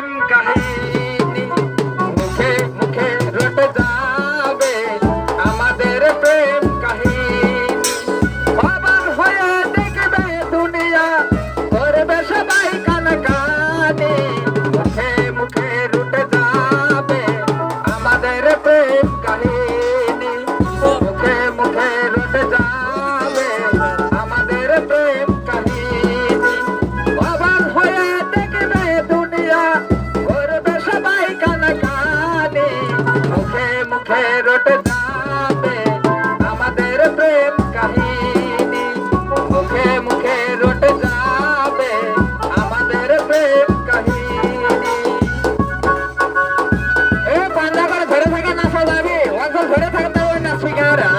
প্রেম কাহিনী মুখে মুখে রটে যাবে আমাদের প্রেম কাহিনী বাবার হয়ে দেখবে দুনিয়া করবে সবাই কানাকানি মুখে মুখে রটে যাবে আমাদের প্রেম কাহিনী মুখে মুখে রটে যাবে আমাদের প্রেম কাহিনী বাবার হয়ে দেখবে দুনিয়া করবে সবাই কানাকানি মুখে মুখে রটে যাবে আমাদের প্রেম কাহিনী মুখে মুখে রটে যাবে আমাদের প্রেম কাহিনী এ পান্ডা করে ধরে থাকে নাচা যাবে ওয়াজল ধরে থাকতে ওই নাচবি কেনারা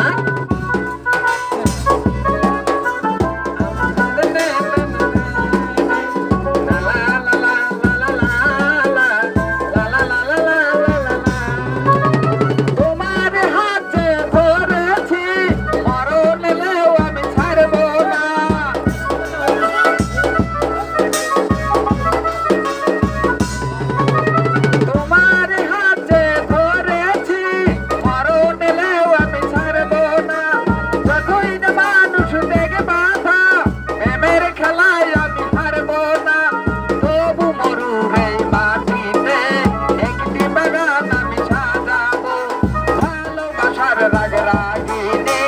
রাগরাগিনী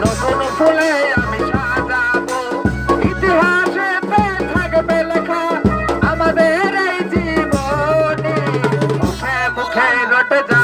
নতুন ফুলে আমি সাজাবো ইতিহাসে থাকবে লেখা আমাদের এই জীবনী মুখে মুখে রটে